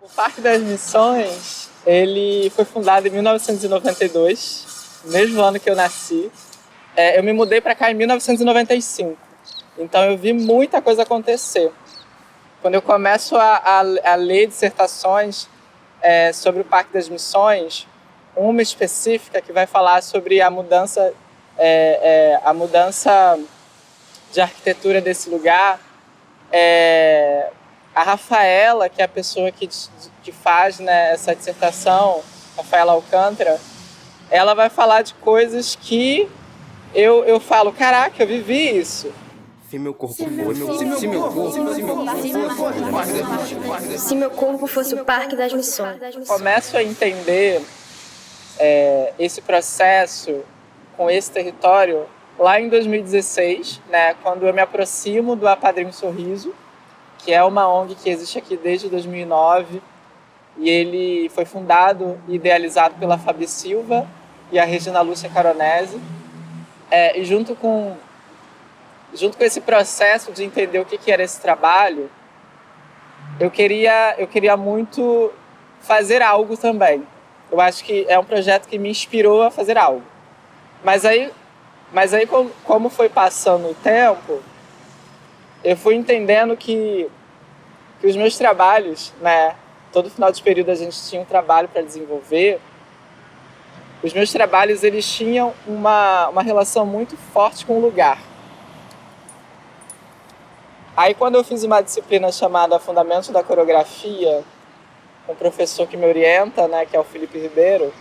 O Parque das Missões, ele foi fundado em 1992, no mesmo ano que eu nasci. Eu me mudei para cá em 1995, então eu vi muita coisa acontecer. Quando eu começo a ler dissertações sobre o Parque das Missões, uma específica que vai falar sobre a mudança de arquitetura desse lugar, a Rafaela, que é a pessoa que faz, né, essa dissertação, Rafaela Alcântara, ela vai falar de coisas que eu falo, caraca, eu vivi isso. Se meu corpo fosse o Parque das Missões. Começo a entender esse processo com esse território lá em 2016, né, quando eu me aproximo do Apadrinho Sorriso, que é uma ONG que existe aqui desde 2009, e ele foi fundado e idealizado pela Fabi Silva e a Regina Lúcia Caronese. E junto com esse processo de entender o que era esse trabalho, eu queria muito fazer algo também. Eu acho que é um projeto que me inspirou a fazer algo. Mas aí como foi passando o tempo, eu fui entendendo que os meus trabalhos, né, todo final de período a gente tinha um trabalho para desenvolver. Os meus trabalhos, eles tinham uma relação muito forte com o lugar. Aí quando eu fiz uma disciplina chamada Fundamentos da Coreografia, com um professor que me orienta, né, que é o Felipe Ribeiro,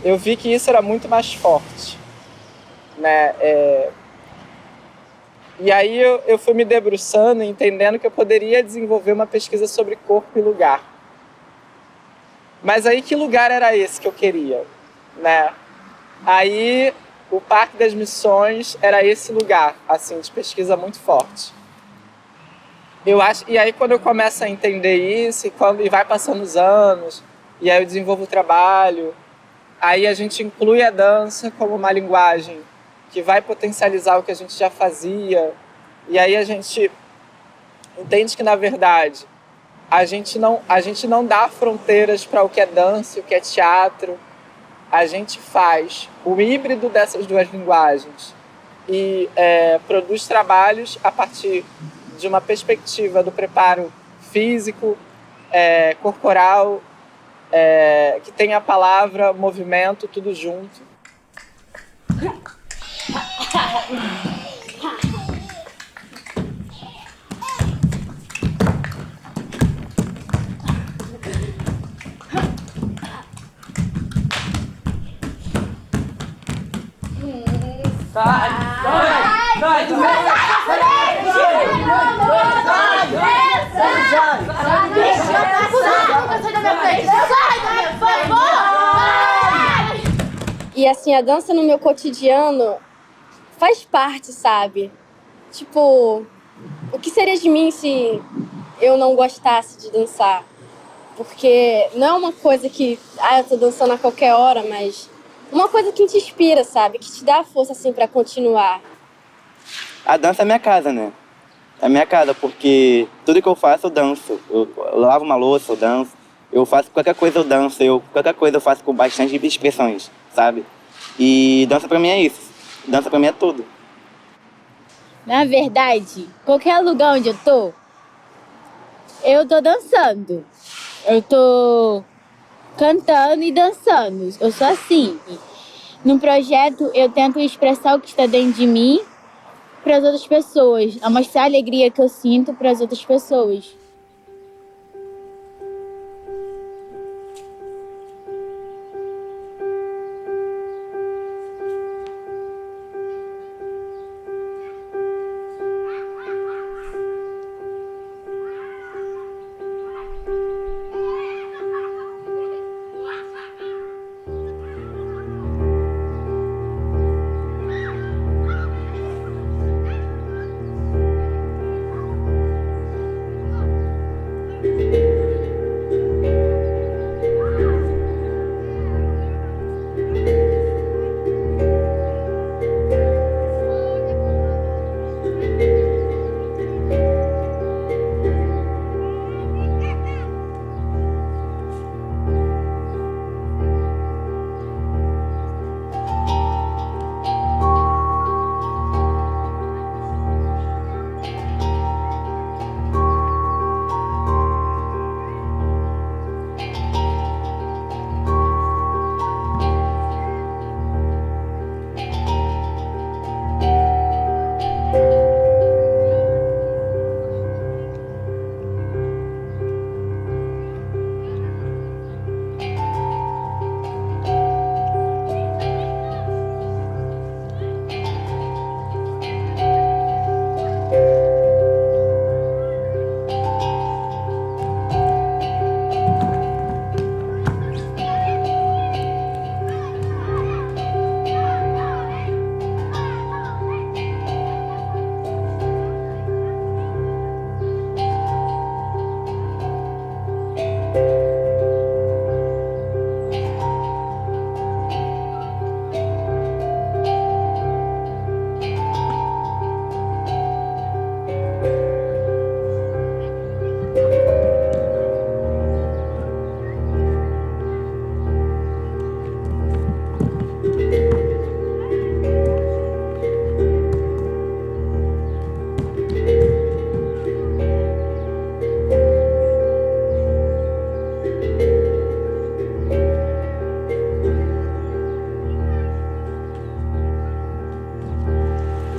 eu vi que isso era muito mais forte, né? E aí eu fui me debruçando, entendendo que eu poderia desenvolver uma pesquisa sobre corpo e lugar. Mas aí que lugar era esse que eu queria, né? Aí o Parque das Missões era esse lugar, assim, de pesquisa muito forte. E aí quando eu começo a entender isso, e vai passando os anos, e aí eu desenvolvo o trabalho, aí a gente inclui a dança como uma linguagem que vai potencializar o que a gente já fazia. E aí a gente entende que, na verdade, a gente não dá fronteiras para o que é dança e o que é teatro. A gente faz o híbrido dessas duas linguagens e produz trabalhos a partir de uma perspectiva do preparo físico, corporal, que tem a palavra, movimento, tudo junto. E assim, a dança no meu cotidiano faz parte, sabe? Tipo, o que seria de mim se eu não gostasse de dançar? Porque não é uma coisa que, eu tô dançando a qualquer hora, mas uma coisa que te inspira, sabe? Que te dá força, assim, pra continuar. A dança é minha casa, né? É minha casa, porque tudo que eu faço, eu danço. Eu lavo uma louça, eu danço. Eu faço qualquer coisa, eu danço. Qualquer coisa eu faço com bastante expressões, sabe? E dança pra mim é isso. Dança pra mim é tudo. Na verdade, qualquer lugar onde eu tô dançando. Eu tô cantando e dançando. Eu sou assim. No projeto, eu tento expressar o que está dentro de mim para as outras pessoas. A mostrar a alegria que eu sinto para as outras pessoas.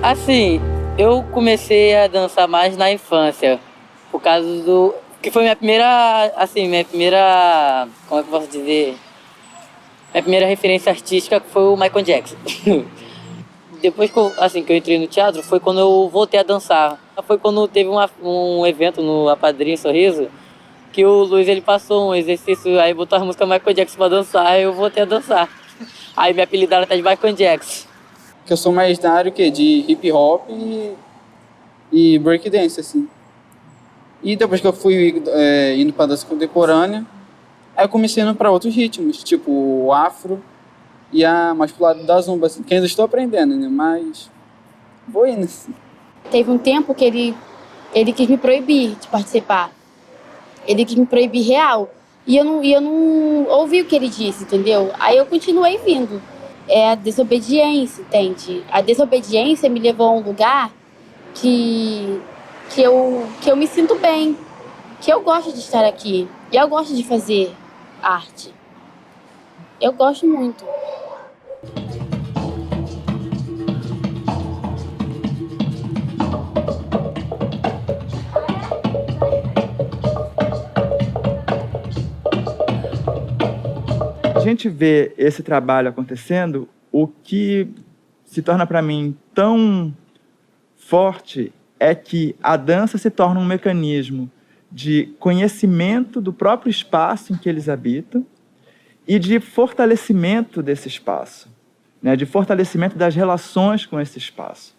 Assim, eu comecei a dançar mais na infância, por causa do... que foi minha primeira, como é que eu posso dizer? Minha primeira referência artística foi o Michael Jackson. Depois que eu entrei no teatro, foi quando eu voltei a dançar. Foi quando teve um evento no Apadrinho Sorriso, que o Luiz ele passou um exercício, aí botou a música Michael Jackson pra dançar, aí eu voltei a dançar. Aí me apelidaram até de Michael Jackson. Que eu sou mais na área de hip hop e breakdance, assim. E depois que eu fui indo pra dança contemporânea, aí eu comecei indo pra outros ritmos, tipo o afro e mais pro lado da zumba, assim, que ainda estou aprendendo, né? Mas vou indo, assim. Teve um tempo que ele quis me proibir de participar. Ele quis me proibir real. E eu não ouvi o que ele disse, entendeu? Aí eu continuei vindo. É a desobediência, entende? A desobediência me levou a um lugar que eu me sinto bem, que eu gosto de estar aqui. E eu gosto de fazer arte. Eu gosto muito. A gente vê esse trabalho acontecendo, o que se torna para mim tão forte é que a dança se torna um mecanismo de conhecimento do próprio espaço em que eles habitam e de fortalecimento desse espaço, né? De fortalecimento das relações com esse espaço.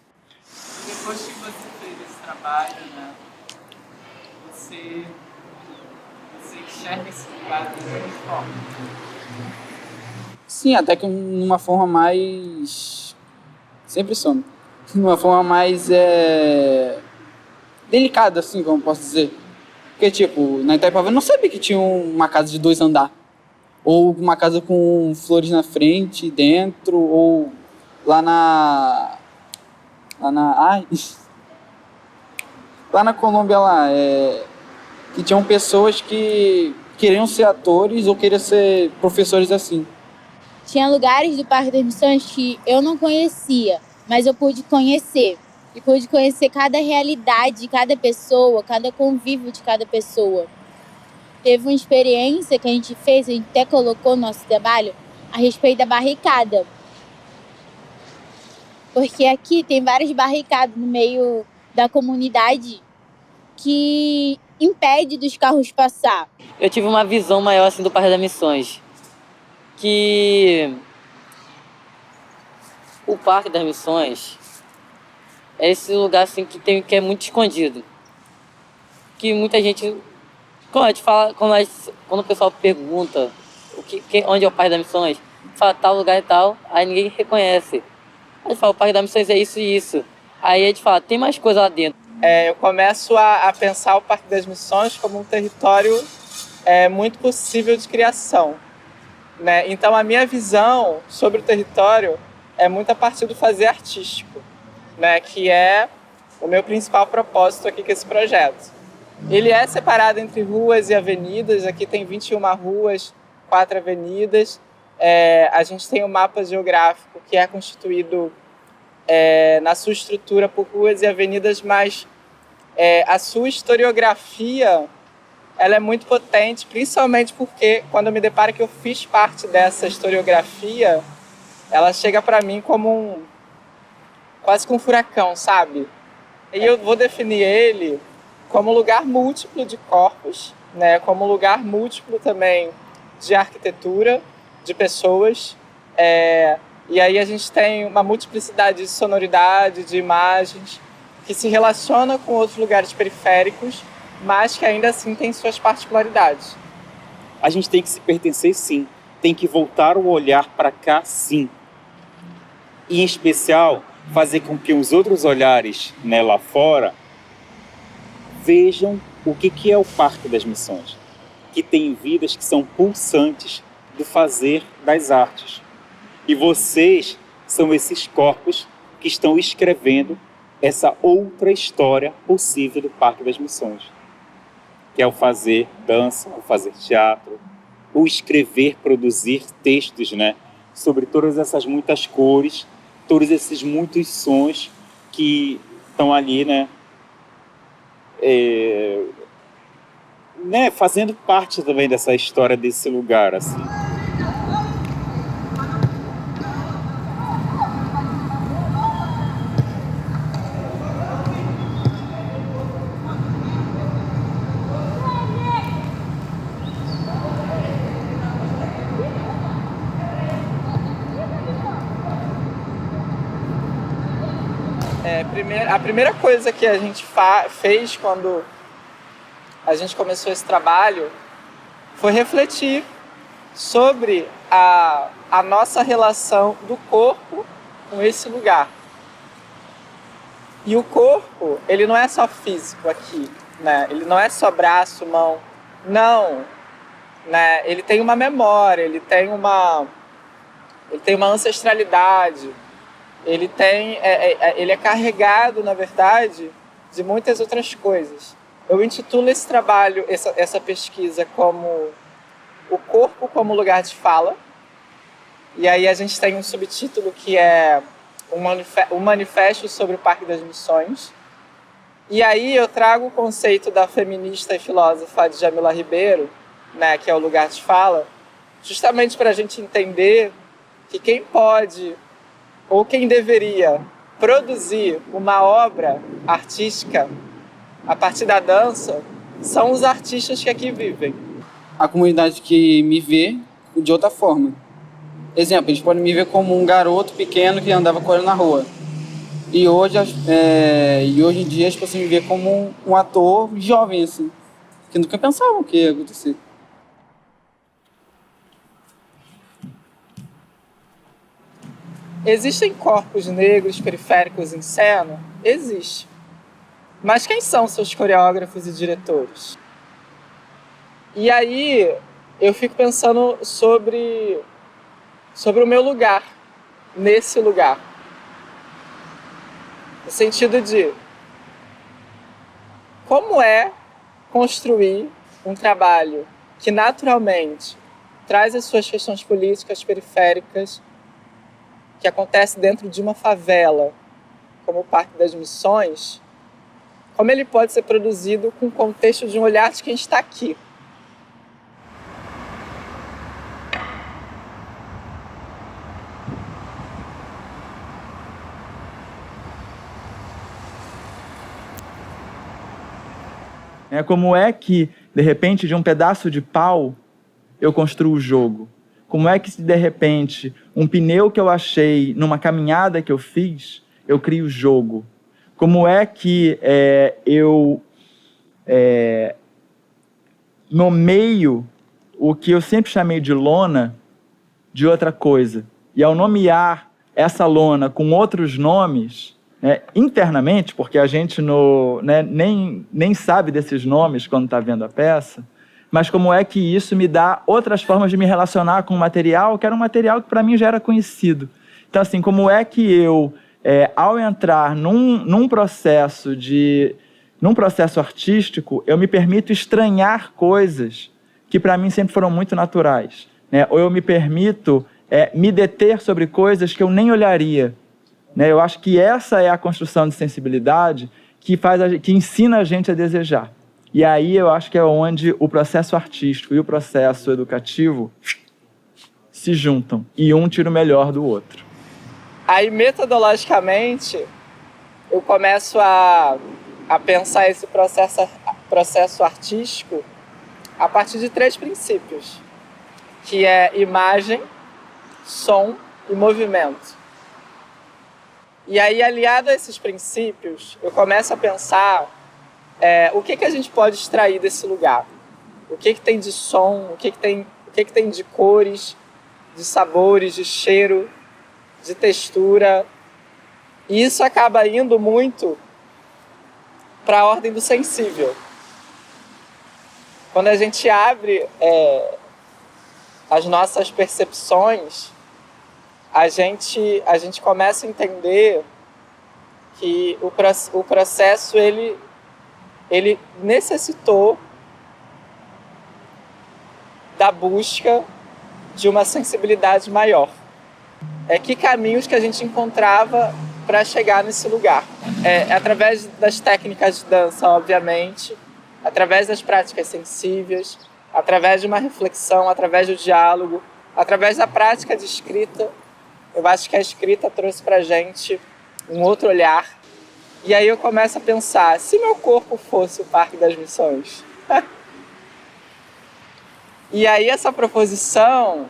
Depois que você fez esse trabalho, né, você enxerga esse lugar de outra forma. Sim, até que numa forma mais... Sempre some. Numa forma mais delicada, assim, como eu posso dizer. Porque, tipo, na Itaipava eu não sabia que tinha uma casa de 2 andares. Ou uma casa com flores na frente, dentro, ou lá na Colômbia, que tinham pessoas que queriam ser atores ou queriam ser professores assim. Tinha lugares do Parque das Missões que eu não conhecia, mas eu pude conhecer. E pude conhecer cada realidade de cada pessoa, cada convívio de cada pessoa. Teve uma experiência que a gente fez, a gente até colocou no nosso trabalho, a respeito da barricada. Porque aqui tem várias barricadas no meio da comunidade que impede dos carros passar. Eu tive uma visão maior assim do Parque das Missões, que o Parque das Missões é esse lugar assim que é muito escondido, que muita gente, quando o pessoal pergunta onde é o Parque das Missões, fala tal lugar e tal, aí ninguém reconhece. Aí a gente fala, o Parque das Missões é isso e isso. Aí a gente fala, tem mais coisa lá dentro. Eu começo a pensar o Parque das Missões como um território muito possível de criação, né? Então a minha visão sobre o território é muito a partir do fazer artístico, né? Que é o meu principal propósito aqui com esse projeto. Ele é separado entre ruas e avenidas, aqui tem 21 ruas, 4 avenidas. A gente tem um mapa geográfico que é constituído na sua estrutura por ruas e avenidas, mas a sua historiografia ela é muito potente, principalmente porque quando eu me deparo que eu fiz parte dessa historiografia, ela chega para mim como quase que um furacão, sabe? E eu vou definir ele como lugar múltiplo de corpos, né? Como lugar múltiplo também de arquitetura, de pessoas. E aí a gente tem uma multiplicidade de sonoridade, de imagens, que se relaciona com outros lugares periféricos, mas que ainda assim tem suas particularidades. A gente tem que se pertencer, sim. Tem que voltar o olhar para cá, sim. E, em especial, fazer com que os outros olhares, né, lá fora vejam o que é o Parque das Missões, que tem vidas que são pulsantes do fazer das artes. E vocês são esses corpos que estão escrevendo essa outra história possível do Parque das Missões, que é o fazer dança, o fazer teatro, o escrever, produzir textos, né, sobre todas essas muitas cores, todos esses muitos sons, que estão ali, fazendo parte também dessa história desse lugar, assim. A primeira coisa que a gente fez quando a gente começou esse trabalho foi refletir sobre a nossa relação do corpo com esse lugar. E o corpo, ele não é só físico aqui, né? Ele não é só braço, mão. Não. Né? Ele tem uma memória, ele tem uma ancestralidade. Ele é carregado, na verdade, de muitas outras coisas. Eu intitulo esse trabalho, essa pesquisa, como o corpo como lugar de fala. E aí a gente tem um subtítulo que é um manifesto sobre o Parque das Missões. E aí eu trago o conceito da feminista e filósofa Djamila Ribeiro, né, que é o lugar de fala, justamente para a gente entender que quem pode ou quem deveria produzir uma obra artística a partir da dança são os artistas que aqui vivem. A comunidade que me vê de outra forma. Exemplo, eles podem me ver como um garoto pequeno que andava correndo na rua. E hoje em dia as pessoas me veem como um ator jovem, assim, que nunca pensavam que ia acontecer. Existem corpos negros periféricos em cena? Existe. Mas quem são seus coreógrafos e diretores? E aí eu fico pensando sobre o meu lugar, nesse lugar. No sentido de como é construir um trabalho que naturalmente traz as suas questões políticas periféricas, que acontece dentro de uma favela, como o Parque das Missões, como ele pode ser produzido com o contexto de um olhar de quem está aqui. Como é que, de repente, de um pedaço de pau, eu construo o jogo? Como é que, se de repente, um pneu que eu achei numa caminhada que eu fiz, eu crio o jogo? Como é que eu nomeio o que eu sempre chamei de lona de outra coisa? E ao nomear essa lona com outros nomes, internamente, porque a gente nem sabe desses nomes quando está vendo a peça, mas como é que isso me dá outras formas de me relacionar com o material, que era um material que para mim já era conhecido. Então, assim, como é que eu, ao entrar num processo artístico, eu me permito estranhar coisas que para mim sempre foram muito naturais, né? Ou eu me permito me deter sobre coisas que eu nem olharia, né? Eu acho que essa é a construção de sensibilidade que ensina a gente a desejar. E aí eu acho que é onde o processo artístico e o processo educativo se juntam. E um tira o melhor do outro. Aí, metodologicamente, eu começo a pensar esse processo artístico a partir de 3 princípios, que é imagem, som e movimento. E aí, aliado a esses princípios, eu começo a pensar o que a gente pode extrair desse lugar. O que tem de som, o que tem de cores, de sabores, de cheiro, de textura. E isso acaba indo muito para a ordem do sensível. Quando a gente abre as nossas percepções, a gente começa a entender que o processo ele necessitou da busca de uma sensibilidade maior. Que caminhos que a gente encontrava para chegar nesse lugar. Através das técnicas de dança, obviamente, através das práticas sensíveis, através de uma reflexão, através do diálogo, através da prática de escrita. Eu acho que a escrita trouxe pra gente um outro olhar. E aí eu começo a pensar, se meu corpo fosse o Parque das Missões? E aí essa proposição,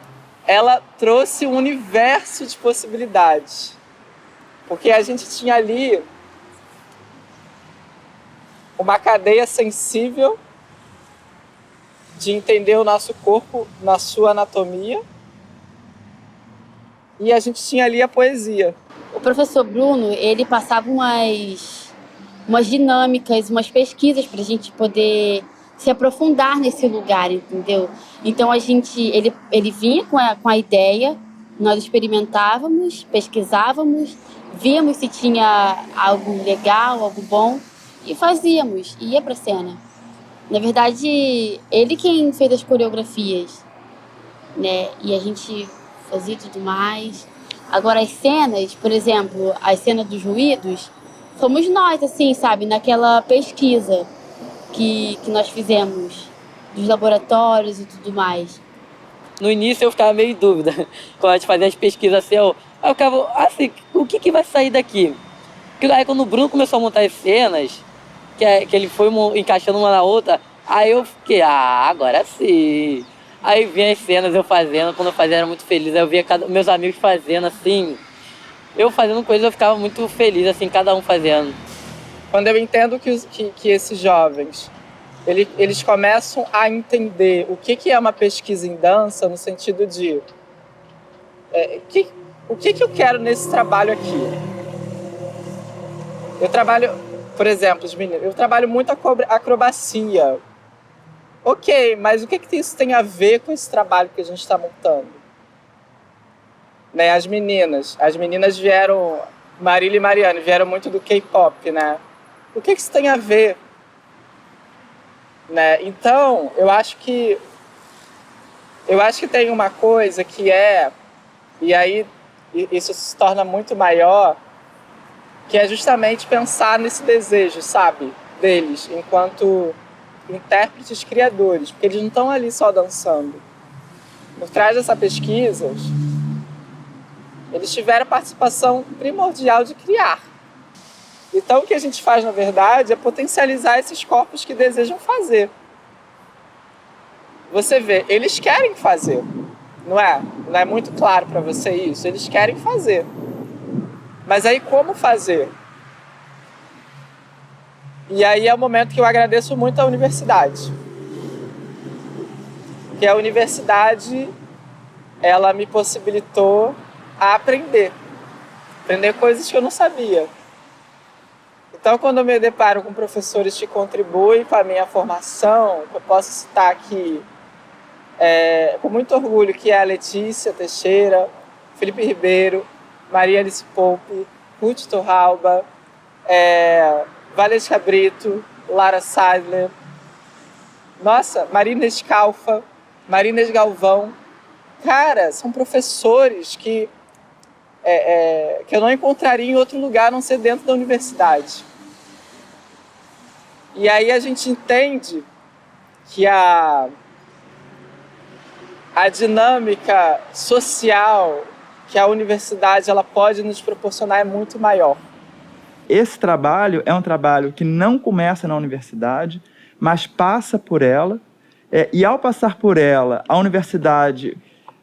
ela trouxe um universo de possibilidades. Porque a gente tinha ali uma cadeia sensível de entender o nosso corpo na sua anatomia. E a gente tinha ali a poesia. O professor Bruno, ele passava umas dinâmicas, umas pesquisas para a gente poder se aprofundar nesse lugar, entendeu? Então ele vinha com a ideia, nós experimentávamos, pesquisávamos, víamos se tinha algo legal, algo bom e fazíamos, ia para a cena. Na verdade, ele quem fez as coreografias, né? E a gente fazia tudo mais. Agora as cenas, por exemplo, a cena dos ruídos, fomos nós, assim, sabe? Naquela pesquisa que nós fizemos dos laboratórios e tudo mais. No início eu ficava meio em dúvida. Quando a gente fazia as pesquisas assim, eu ficava assim, o que vai sair daqui? Porque aí quando o Bruno começou a montar as cenas, que ele foi encaixando uma na outra, aí eu fiquei, agora sim. Aí vinha as cenas eu fazendo, quando eu fazia era muito feliz. Aí eu via meus amigos fazendo assim, eu fazendo coisas eu ficava muito feliz, assim, cada um fazendo. Quando eu entendo que esses jovens, eles começam a entender o que é uma pesquisa em dança, no sentido de o que eu quero nesse trabalho aqui. Eu trabalho, por exemplo, os meninos, eu trabalho muito acrobacia. Ok, mas o que isso tem a ver com esse trabalho que a gente está montando? Né, as meninas vieram, Marília e Mariane, vieram muito do K-pop, né? O que isso tem a ver? Né? Então, eu acho que tem uma coisa que e aí isso se torna muito maior, que é justamente pensar nesse desejo, sabe, deles, enquanto intérpretes criadores, porque eles não estão ali só dançando. Por trás dessa pesquisa, eles tiveram participação primordial de criar. Então o que a gente faz, na verdade, é potencializar esses corpos que desejam fazer. Você vê, eles querem fazer, não é? Não é muito claro para você isso? Eles querem fazer. Mas aí como fazer? E aí é o momento que eu agradeço muito à universidade. Que a universidade, ela me possibilitou a aprender coisas que eu não sabia. Então, quando eu me deparo com professores que contribuem para a minha formação, eu posso citar aqui, com muito orgulho, que é a Letícia Teixeira, Felipe Ribeiro, Maria Alice Poupe, Ruth Torralba, Valesca Brito, Lara Seidler, Marina Scalfa, Marina Galvão. Cara, são professores que eu não encontraria em outro lugar a não ser dentro da universidade. E aí a gente entende que a dinâmica social que a universidade ela pode nos proporcionar é muito maior. Esse trabalho é um trabalho que não começa na universidade, mas passa por ela. E ao passar por ela, a universidade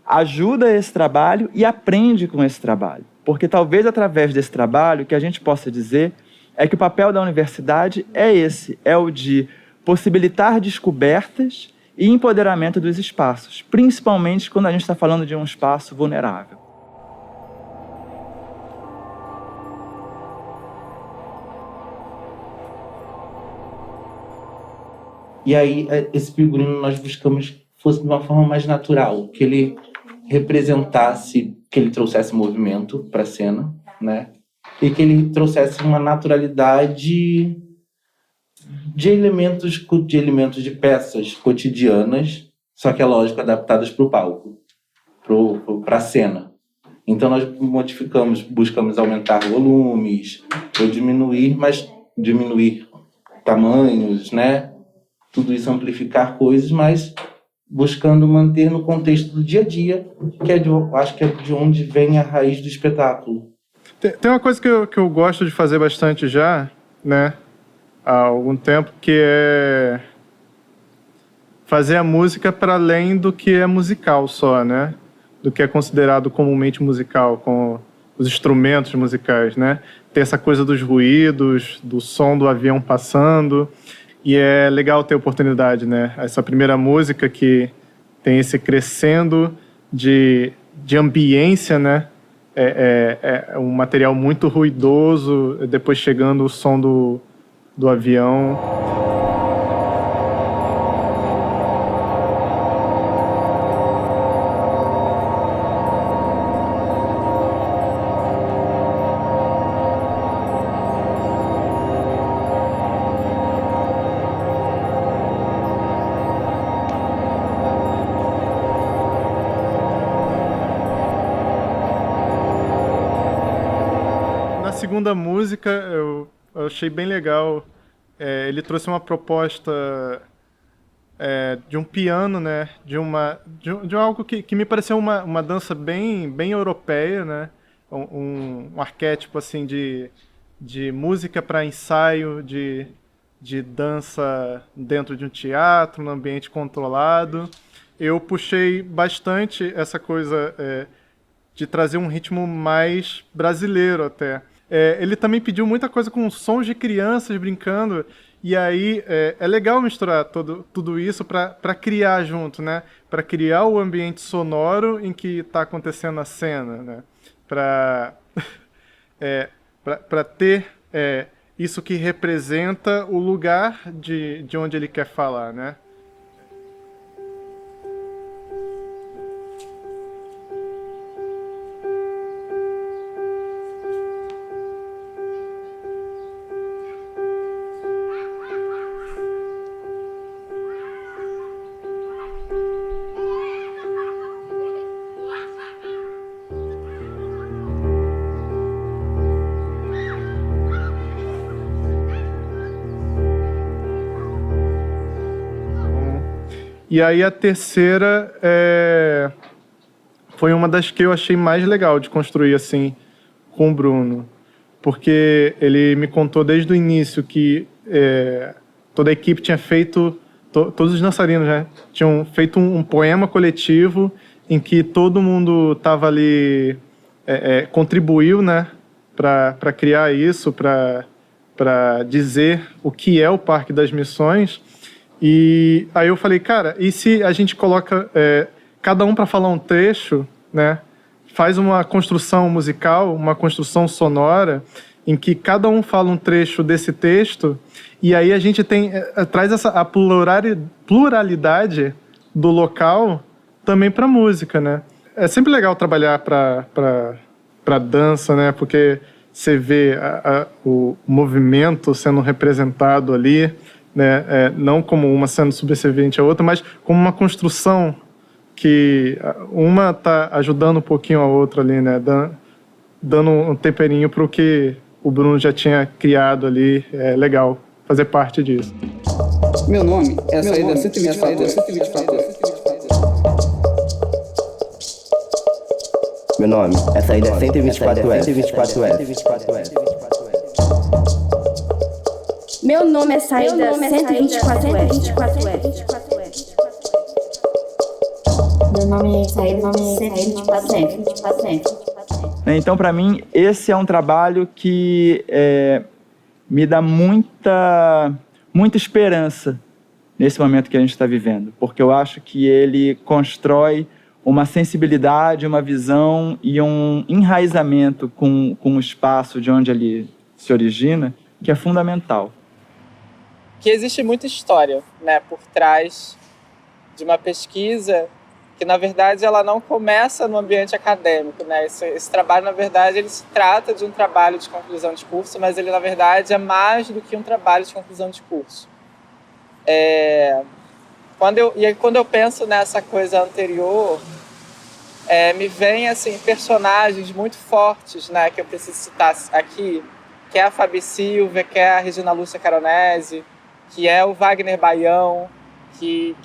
ajuda esse trabalho e aprende com esse trabalho. Porque talvez através desse trabalho, que a gente possa dizer é que o papel da universidade é esse, é o de possibilitar descobertas e empoderamento dos espaços, principalmente quando a gente está falando de um espaço vulnerável. E aí, esse figurino nós buscamos que fosse de uma forma mais natural, que ele representasse, que ele trouxesse movimento para a cena, né? E que ele trouxesse uma naturalidade de elementos de peças cotidianas, só que é lógico, adaptadas para o palco, para a cena. Então nós buscamos aumentar volumes, ou diminuir tamanhos, né? Tudo isso, amplificar coisas, mas buscando manter no contexto do dia a dia, que acho que é de onde vem a raiz do espetáculo. Tem uma coisa que eu gosto de fazer bastante já, né, há algum tempo, que é fazer a música para além do que é musical só, né? Do que é considerado comumente musical, com os instrumentos musicais, né? Ter essa coisa dos ruídos, do som do avião passando. E é legal ter oportunidade, né? Essa primeira música que tem esse crescendo de ambiência, né? É um material muito ruidoso, depois chegando o som do avião. Segunda música eu achei bem legal. Ele trouxe uma proposta de um piano, né? De algo que me pareceu uma dança bem europeia, né? Um arquétipo assim de música para ensaio, de dança dentro de um teatro, num ambiente controlado. Eu puxei bastante essa coisa de trazer um ritmo mais brasileiro até. Ele também pediu muita coisa com sons de crianças brincando, e aí é legal misturar tudo isso para criar junto, né? Para criar o ambiente sonoro em que está acontecendo a cena, né? Para ter isso que representa o lugar de onde ele quer falar, né? E aí a terceira foi uma das que eu achei mais legal de construir assim com o Bruno, porque ele me contou desde o início que toda a equipe tinha feito, todos os dançarinos, né, tinham feito um poema coletivo em que todo mundo estava ali, contribuiu, né, para criar isso, para dizer o que é o Parque das Missões. E aí eu falei, cara, e se a gente coloca cada um para falar um trecho, né? Faz uma construção musical, uma construção sonora, em que cada um fala um trecho desse texto, e aí a gente traz a pluralidade do local também para música, né? É sempre legal trabalhar para dança, né? Porque você vê o movimento sendo representado ali, né? Não como uma sendo subserviente à outra, mas como uma construção que uma está ajudando um pouquinho a outra ali, né? Dando um temperinho para o que o Bruno já tinha criado ali. É legal fazer parte disso. Meu nome é Saída 124. Meu nome é Saída 124F. Meu nome é Saída 124F. Meu nome é Saída 124F. Então, para mim, esse é um trabalho que me dá muita esperança nesse momento que a gente está vivendo, porque eu acho que ele constrói uma sensibilidade, uma visão e um enraizamento com o espaço de onde ele se origina, que é fundamental. Que existe muita história, né, por trás de uma pesquisa que, na verdade, ela não começa no ambiente acadêmico, né? Esse trabalho, na verdade, ele se trata de um trabalho de conclusão de curso, mas ele, na verdade, é mais do que um trabalho de conclusão de curso. Quando eu penso nessa coisa anterior, me vem assim, personagens muito fortes, né, que eu preciso citar aqui, que é a Fabi Silva, que é a Regina Lúcia Caronese, que é o Wagner Baião, que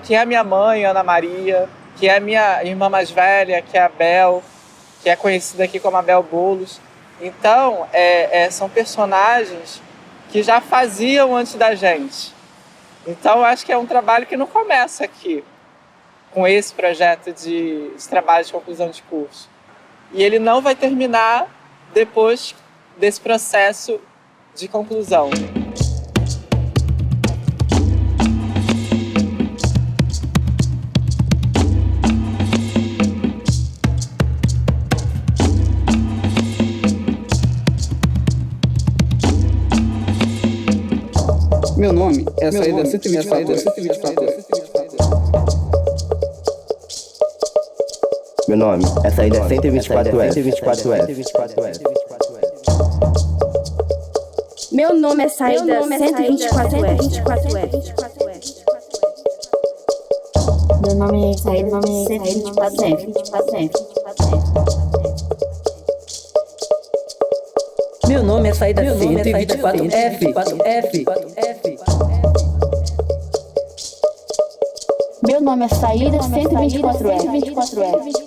é a minha mãe, Ana Maria, que é a minha irmã mais velha, que é a Bel, que é conhecida aqui como a Bel Boulos. Então, são personagens que já faziam antes da gente. Então, eu acho que é um trabalho que não começa aqui, com esse projeto de trabalho de conclusão de curso. E ele não vai terminar depois desse processo de conclusão. Meu nome é a saída 124. Meu nome é saída 124F. Meu nome é saída 124F. Meu nome é saída 124F. Meu nome é saída 124F. Meu nome é saída 124F.